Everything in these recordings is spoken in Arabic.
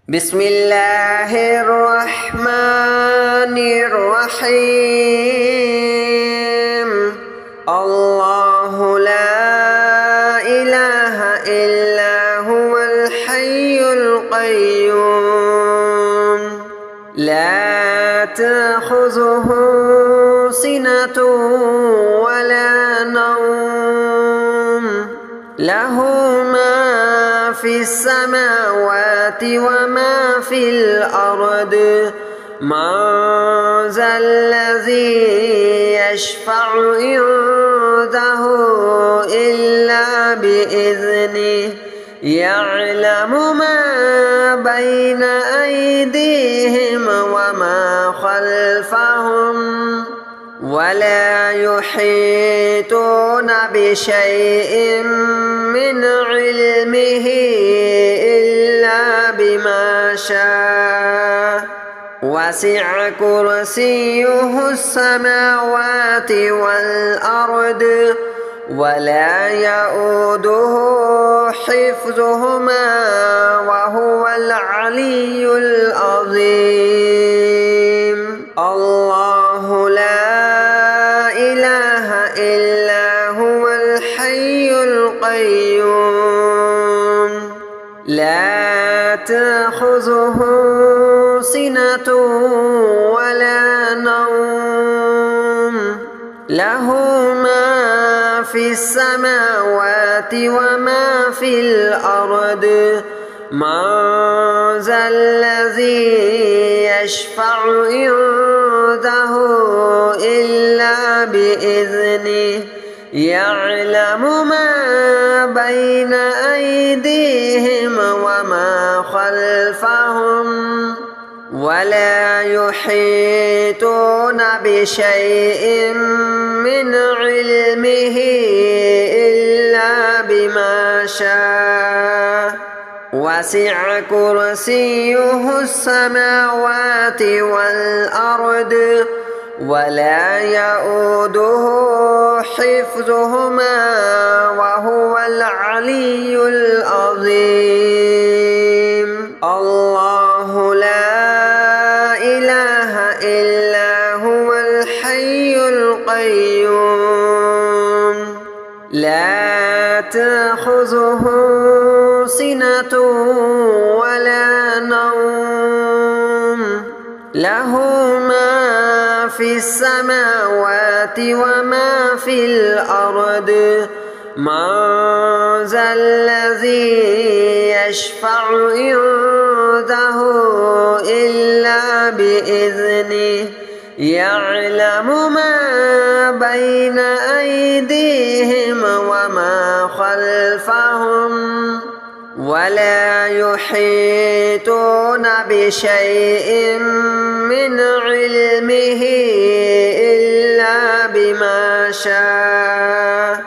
بسم الله الرحمن الرحيم. الله لا إله إلا هو الحي القيوم لا تأخذه سنة ولا نوم له ما في السماوات وما في الأرض من ذا الذي يشفع عنده إلا بإذنه يعلم ما بين أيديهم وما خلفهم ولا يحيطون بشيء من علمه إلا بما شاء وسع كرسيه السماوات والأرض ولا يؤوده حفظهما وهو العلي العظيم. الله لا إله إلا هو الحي القيوم لا تأخذه سنة ولا نوم له ما في السماوات وما في الأرض من ذا الذي يشفع عنده إلا بإذنه يعلم ما بين أيديهم وما خلفهم ولا يحيطون بشيء من علمه إلا بما شاء وسع كرسيه السماوات والأرض ولا يؤوده حفظهما وهو العلي العظيم. الله لا إله إلا هو الحي القيوم لا تأخذه سنة ولا نوم له ما في السماوات وما في الأرض من ذا الذي يشفع عنده إلا بإذنه يعلم ما بين أيديهم وما خلفهم ولا يحيطون بشيء من علمه إلا بما شاء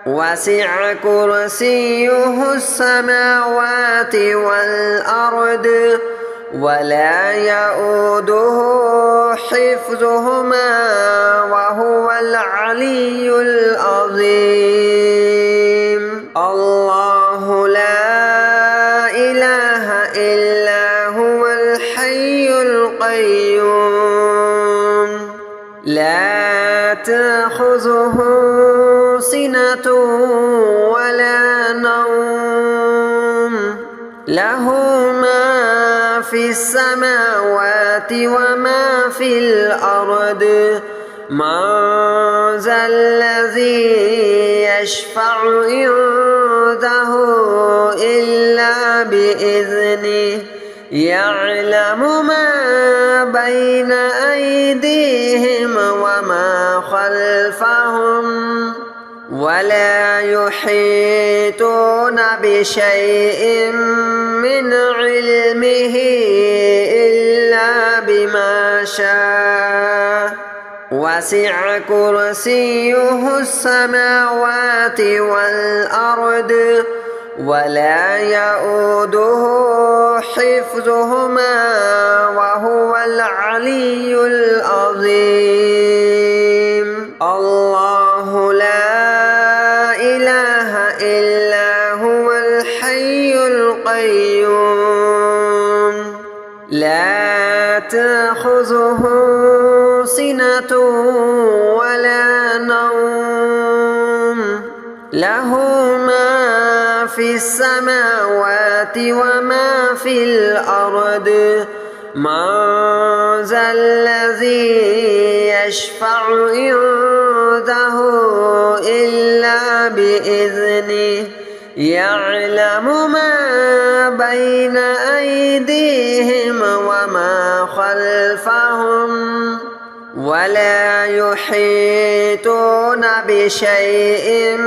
وسع كرسيه السماوات والأرض ولا يؤوده حفظهما وهو العلي العظيم. الله لا إله إلا هو الحي القيوم لا تأخذه سنة ولا نوم له ما في السماوات وما في الأرض من ذا الذي يشفع عنده إلا بإذنه يعلم ما بين أيديهم وما خلفهم ولا يحيطون بشيء من علمه إلا بما شاء وسع كرسيه السماوات والأرض ولا يؤوده حفظهما وهو العلي العظيم. الله لا إله إلا هو الحي القيوم لا تأخذه سنة ولا نوم له ما في السماوات وما في الأرض من ذا الذي يشفع عنده إلا بإذنه يعلم ما بين أيديهم وما خلفهم ولا يحيطون بشيء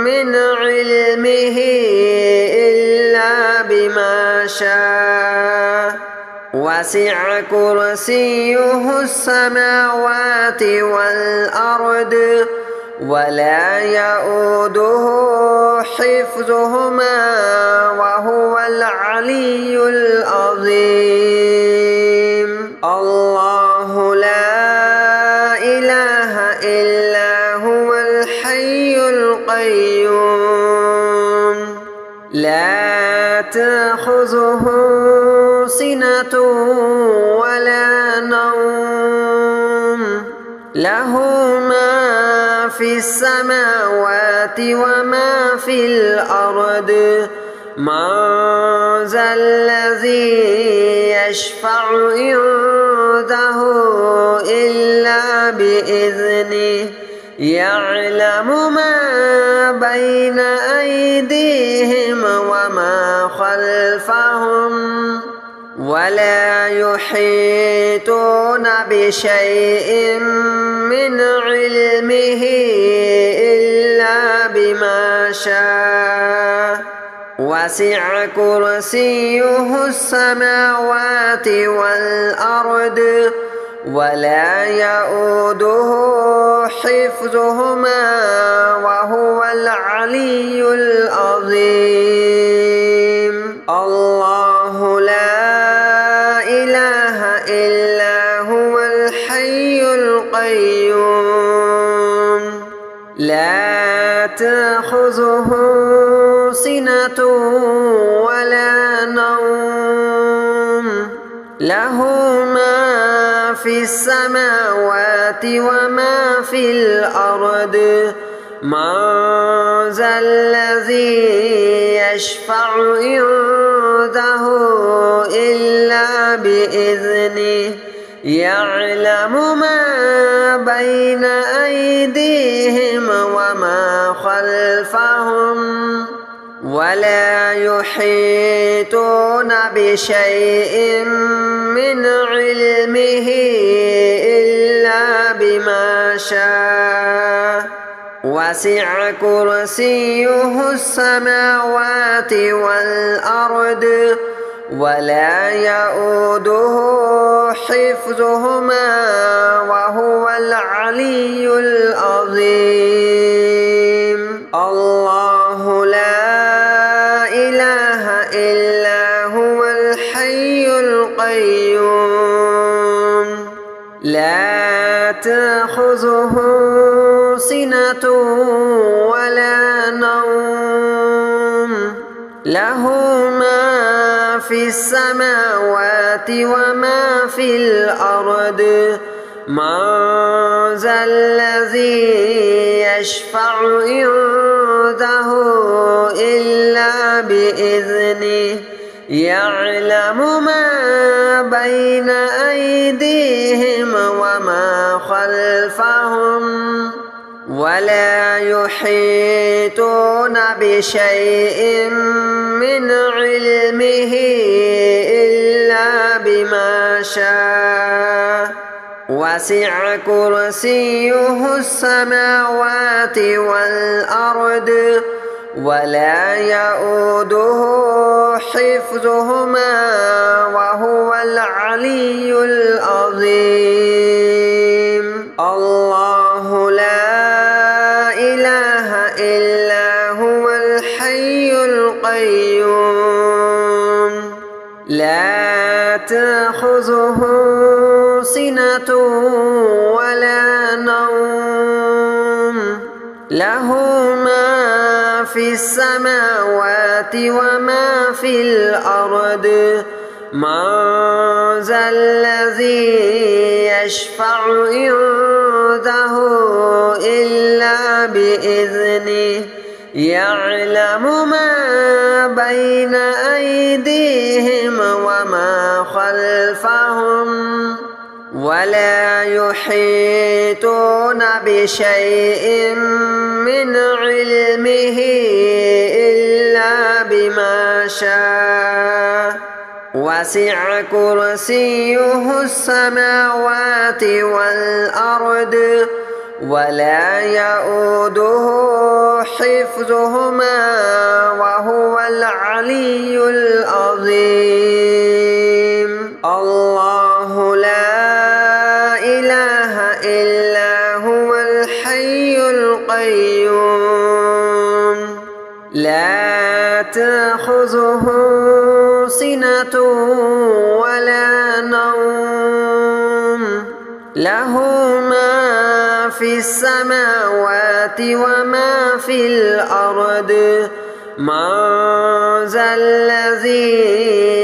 من علمه إلا بما شاء وسع كرسيه السماوات والأرض ولا يؤوده حفظهما وهو العلي العظيم الله لا إله إلا هو الحي القيوم لا تأخذه سنة ولا نوم له ما في السماوات وما في الأرض من ذا الذي يشفع عنده إلا بإذنه يعلم ما بين أيديهم وما خلفهم ولا يحيطون بشيء من علمه إلا بما شاء وسع كرسيه السماوات والأرض ولا يؤوده حفظهما وهو العلي العظيم الله لا إله إلا هو الحي القيوم لا تأخذه سنة ولا نوم له ما في السماوات وما في الأرض من ذا الذي يشفع عنده إلا بإذنه يعلم ما بين أيديهم وما خلفهم ولا يحيطون بشيء من علمه إلا بما شاء وسع كرسيه السماوات والأرض ولا يؤوده حفظهما وهو العلي العظيم الله لا إله إلا هو الحي القيوم لا تأخذه سنة ولا نوم له ما في السماوات وما في الأرض من ذا الذي يشفع عنده إلا بإذنه يعلم ما بين أيديهم وما خلفهم ولا يحيطون بشيء من علمه إلا بما شاء وسع كرسيه السماوات والأرض ولا يؤوده حفظهما وهو العلي العظيم الله لا إله إلا هو الحي القيوم لا تأخذه سنة ولا نوم له ما في السماوات وما في الأرض من ذا الذي يشفع عنده إلا بإذنه يعلم ما بين أيديهم وما خلفهم ولا يحيطون بشيء من علمه إلا بما شاء وسع كرسيه السماوات والأرض ولا يؤوده حفظهما وهو العلي العظيم. الله لا إله إلا هو الحي القيوم لا تأخذه سنة ولا نوم له ما في السماوات وما في الأرض من ذا الذي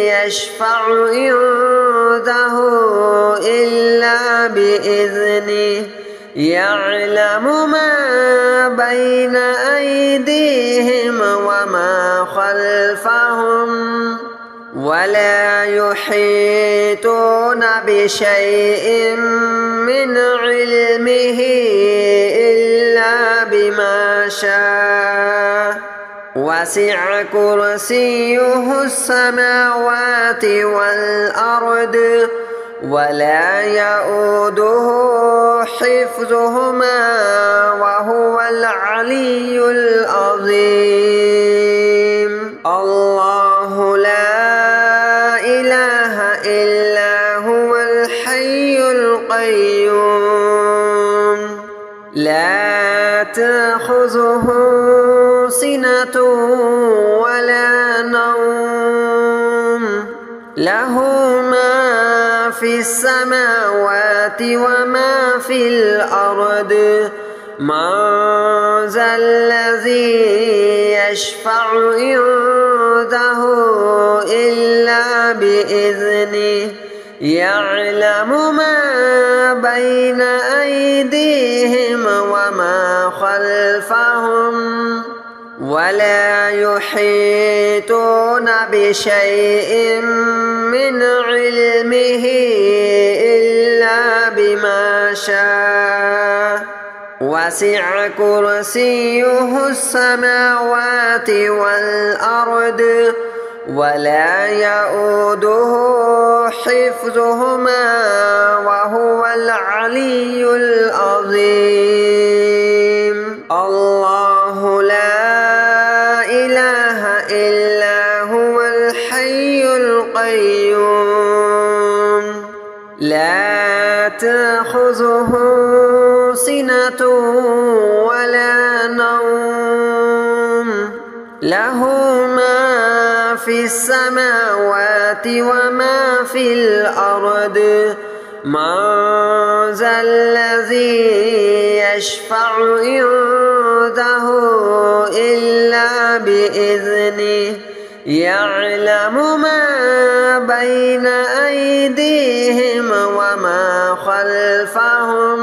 يشفع عنده إلا بإذنه يعلم ما بين أيديهم وما خلفهم ولا يحيطون بشيء من علمه إلا بما شاء وسع كرسيه السماوات والأرض ولا يؤوده حفظهما وهو العلي العظيم. الله لا إله إلا هو الحي القيوم لا تأخذه سنة ولا نوم له ما في السماوات وما في الأرض من ذا الذي يشفع عنده إلا بإذنه يعلم ما بين أيديهم وما خلفهم ولا يحيطون بشيء من علمه إلا بما شاء وسع كرسيه السماوات والأرض ولا يؤوده حفظهما وهو العلي العظيم. الله لا إله إلا هو الحي القيوم لا تأخذه سنة ولا نوم له ما في السماوات وما في الأرض من ذا الذي يشفع عنده إلا بإذنه يعلم ما بين أيديهم وما خلفهم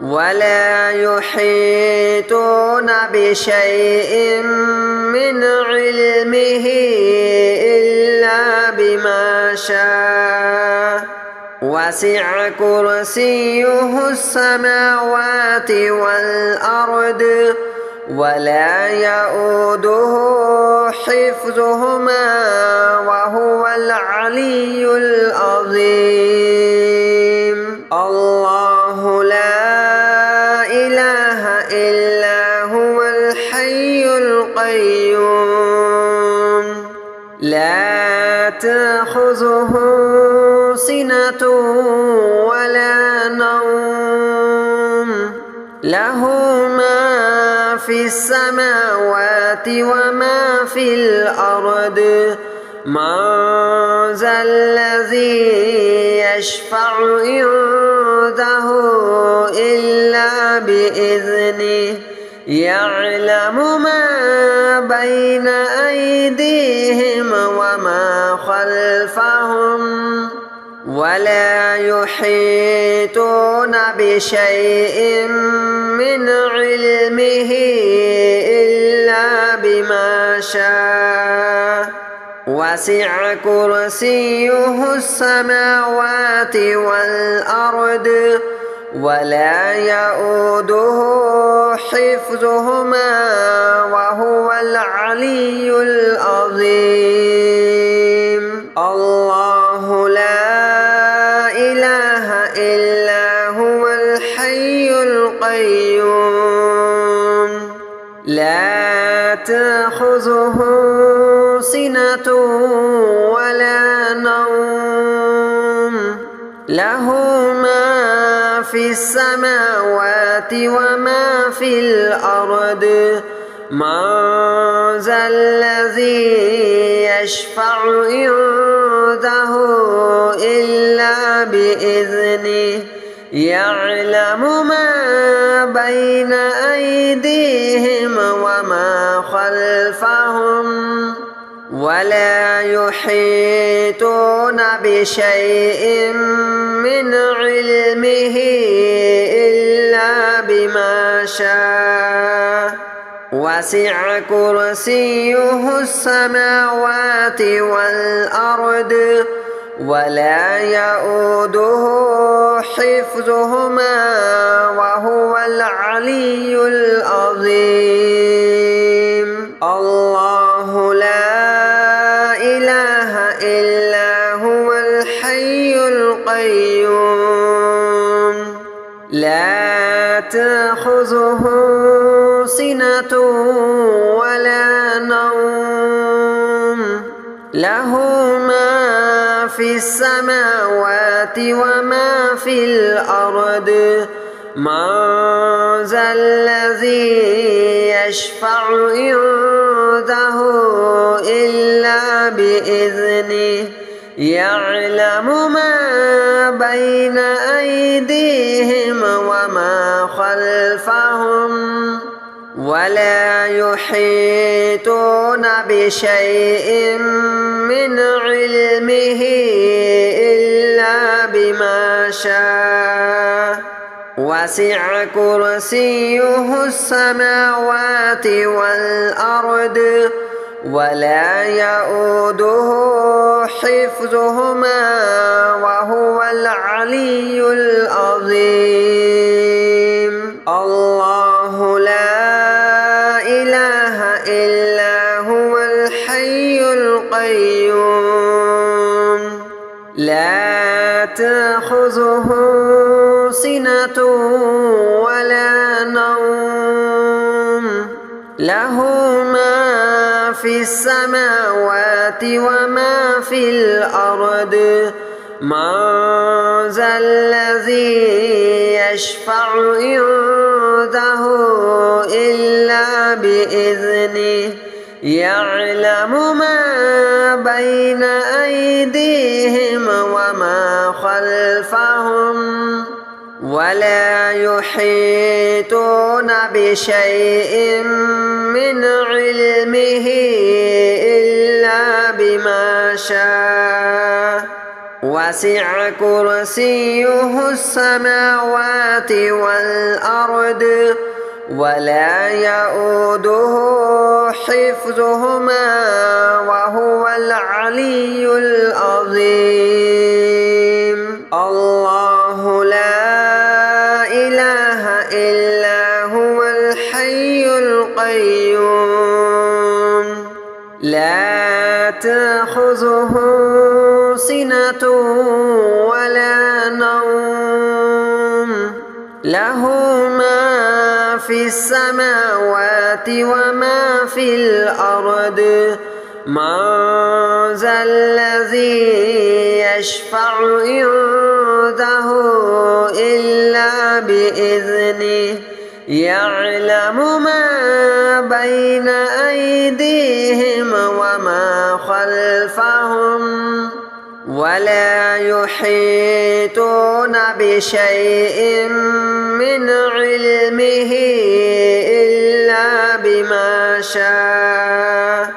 ولا يحيطون بشيء من علمه إلا بما شاء وسع كرسيه السماوات والأرض ولا يؤوده حفظهما وهو العلي العظيم. الله لا إله إلا هو الحي القيوم لا تأخذه سنة ولا نوم له ما في السماوات وما في الأرض من ذا الذي يشفع عنده إلا بإذنه يعلم ما بين أيديهم وما خلفهم ولا يحيطون بشيء من علمه إلا بما شاء وسع كرسيه السماوات والأرض ولا يؤوده حفظهما وهو العلي العظيم. الله لا إله إلا هو الحي القيوم لا تأخذه سنة ولا نوم له ما في السماوات وما في الأرض من ذا الذي يشفع عنده إلا بإذنه يعلم ما بين أيديهم وما خلفهم ولا يحيطون بشيء من علمه إلا بما شاء وسع كرسيه السماوات والأرض ولا يؤوده حفظهما وهو العلي العظيم. الله لا إله إلا هو الحي القيوم لا تأخذه سنة ولا نوم له ما في السماوات وما في الأرض من ذا الذي يشفع عنده إلا بإذنه يعلم ما بين أيديهم وما خلفهم ولا يحيطون بشيء من علمه إلا بما شاء وسع كرسيه السماوات والأرض ولا يؤوده حفظهما وهو العلي العظيم. الله لا إله إلا هو الحي القيوم لا تأخذه سنة ولا نوم له ما في السماوات وما في الأرض من ذا الذي يشفع عنده إلا بإذنه يعلم ما بين أيديهم وما خلفهم ولا يحيطون بشيء من علمه إلا بما شاء وسع كرسيه السماوات والأرض ولا يؤوده حفظهما وهو العلي العظيم. الله لا إله إلا هو الحي القيوم لا تأخذه سنة ولا نوم له ما في السماوات وما في الأرض من ذا الذي يشفع عنده إلا بإذنه يعلم ما بين أيديهم وما خلفهم ولا يحيطون بشيء من علمه إلا بما شاء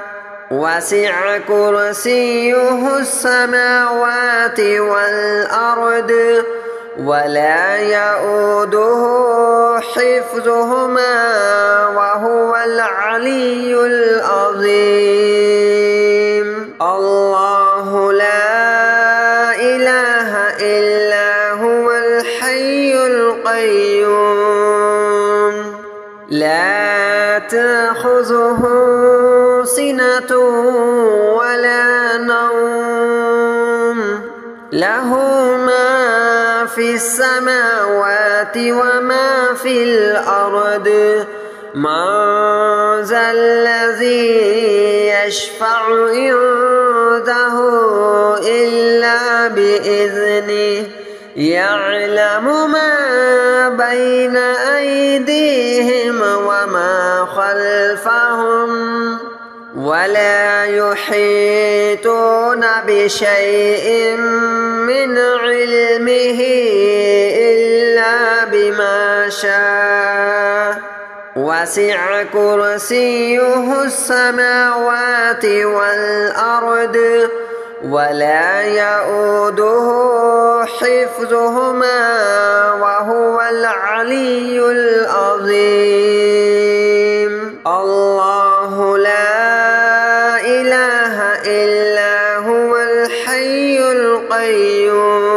وسع كرسيه السماوات والأرض ولا يؤوده حفظهما وهو العلي العظيم. الله لا إله إلا هو الحي القيوم لا تأخذه سنة ولا نوم له ما في السماوات وما في الأرض من ذا الذي يشفع عنده إلا بإذنه يعلم ما بين أيديهم وما خلفهم ولا يحيطون بشيء من علمه إلا بما شاء وسع كرسيه السماوات والأرض ولا يؤوده حفظهما وهو العلي العظيم. الله لا إله إلا هو الحي القيوم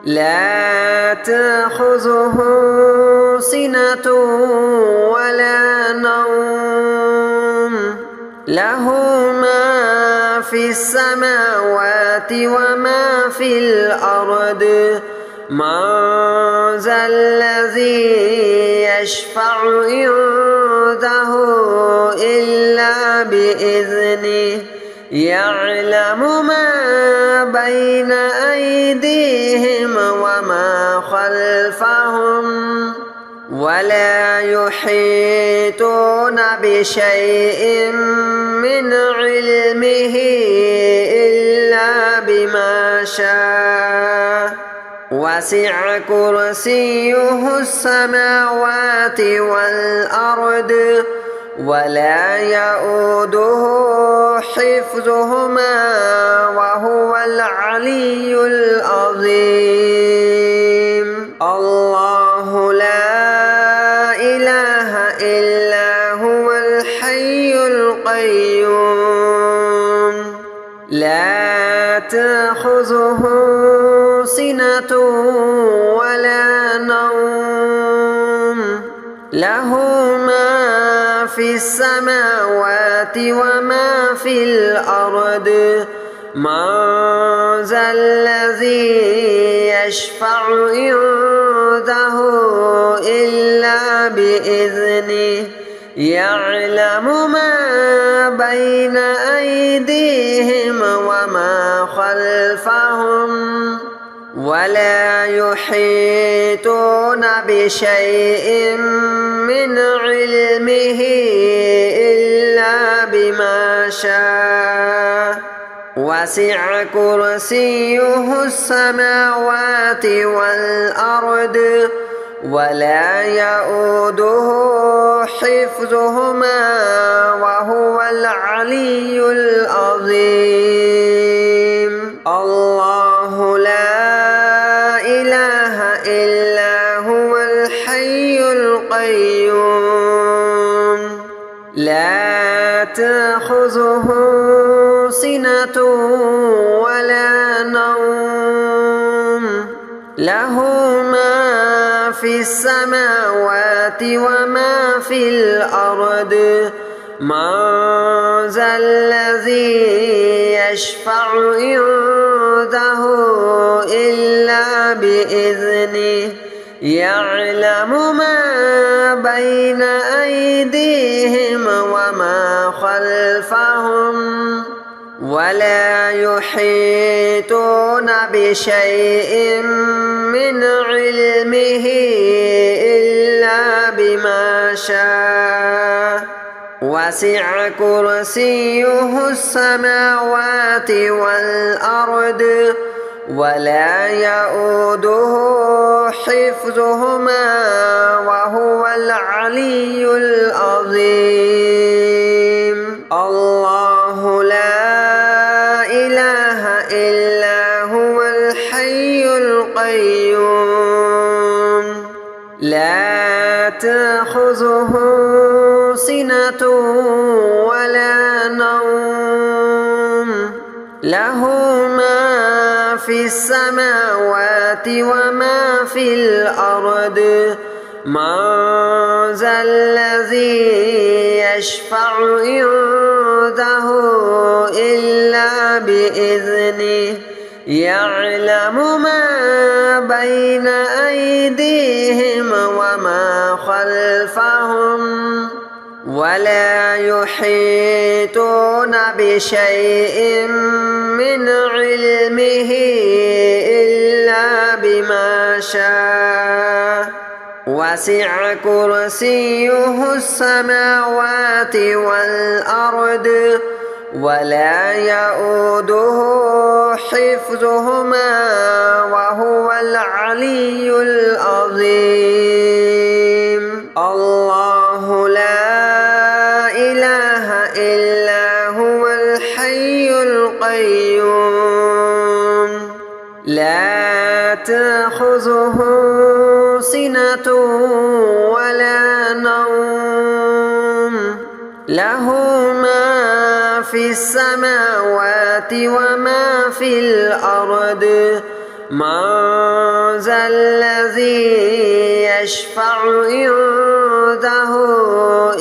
لا تأخذه سنة ولا نوم له ما في السماوات وما في الأرض من ذا الذي يشفع عنده إلا بإذنه يعلم ما بين أيديهم وما خلفهم ولا يحيطون بشيء من علمه إلا بما شاء وسع كرسيه السماوات والأرض ولا يؤوده حفظهما وهو العلي العظيم. الله لا إله إلا هو الحي القيوم لا تأخذه سنة ولا نوم له ما في السماوات وما في الأرض من ذا الذي يشفع عنده إلا بإذنه يعلم ما بين أيديهم وما خلفهم ولا يحيطون بشيء من علمه إلا بما شاء وسع كرسيه السماوات والأرض ولا يؤوده حفظهما وهو العلي العظيم. الله لا إله إلا هو الحي القيوم لا تأخذه سنة ولا نوم له ما في السماوات وما في الأرض من ذا الذي يشفع عنده إلا بإذنه يعلم ما بين أيديهم وما خلفهم ولا يحيطون بشيء من علمه إلا بما شاء وسع كرسيه السماوات والأرض ولا يؤوده حفظهما وهو العلي العظيم. تأخذه سنة ولا نوم له ما في السماوات وما في الأرض من ذا الذي يشفع عنده إلا بإذنه يعلم ما بين أيديهم وما خلفهم ولا يحيطون بشيء من علمه إلا بما شاء وسع كرسيه السماوات والأرض ولا يؤوده حفظهما وهو العلي العظيم الله لا إله إلا هو الحي القيوم لا تأخذه سنة ولا نوم له ما في السماوات وما في الأرض من ذا الذي يشفع عنده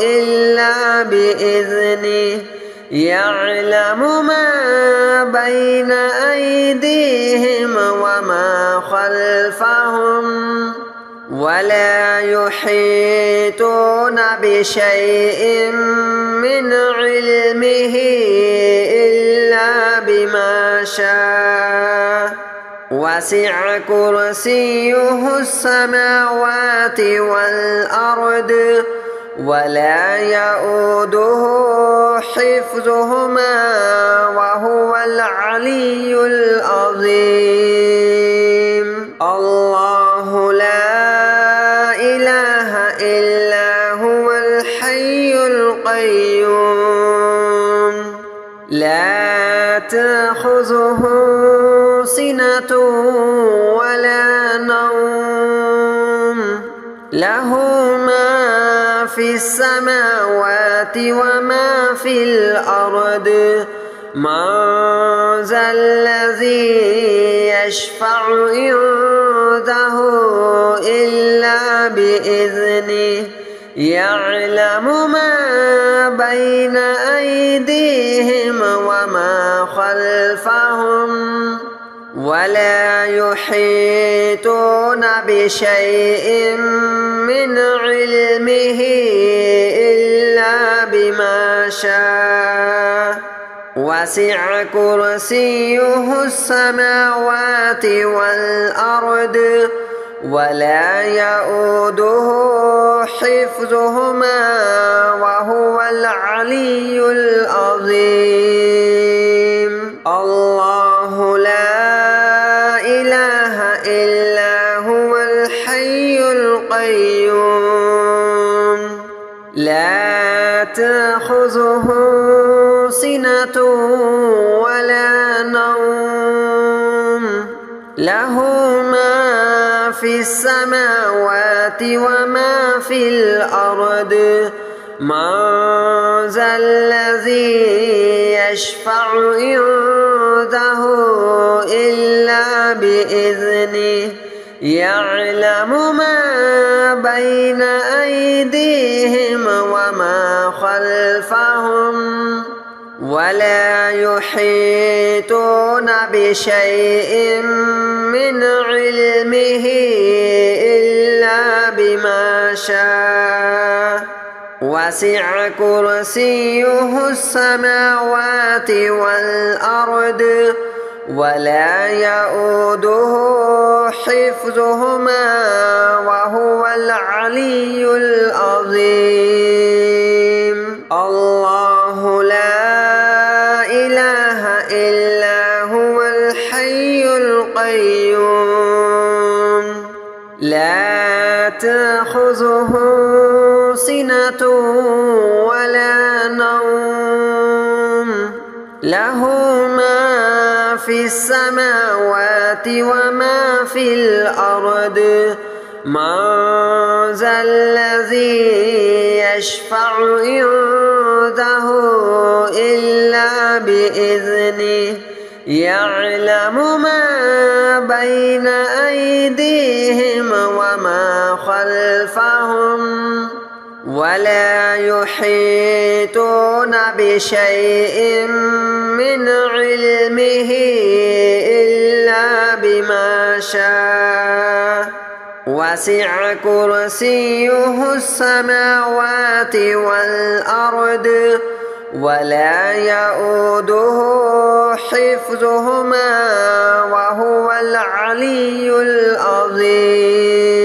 إلا بإذنه يعلم ما بين أيديهم وما خلفهم ولا يحيطون بشيء من علمه إلا بما شاء وسع كرسيه السماوات والأرض ولا يؤوده حفظهما وهو العلي العظيم الله لا إله إلا هو الحي القيوم لا تأخذه سنة ولا نوم له ما في السماوات وما في الأرض من ذا الذي يشفع عنده إلا بإذنه يعلم ما بين أيديهم وما خلفهم ولا يحيطون بشيء من علمه إلا بما شاء وسع كرسيه السماوات والأرض ولا يؤوده حفظهما وهو العلي العظيم الله لا إله إلا هو الحي القيوم لا تأخذه سنة ولا نوم له ما في السماوات وما في الأرض من ذا الذي يشفع عنده إلا بإذنه يعلم ما بين أيديهم وما خلفهم ولا يحيطون بشيء من علمه إلا بما شاء وسع كرسيه السماوات والأرض ولا يؤوده حفظهما وهو العلي العظيم الله لا إله إلا هو الحي القيوم لا تأخذه سنة ولا نوم له ما في السماوات وما في الأرض من ذا الذي يشفع عنده إلا بإذنه يعلم ما بين أيديهم وما خلفهم ولا يحيطون بشيء من علمه إلا بما شاء وسع كرسيه السماوات والأرض ولا يؤوده حفظهما وهو العلي العظيم.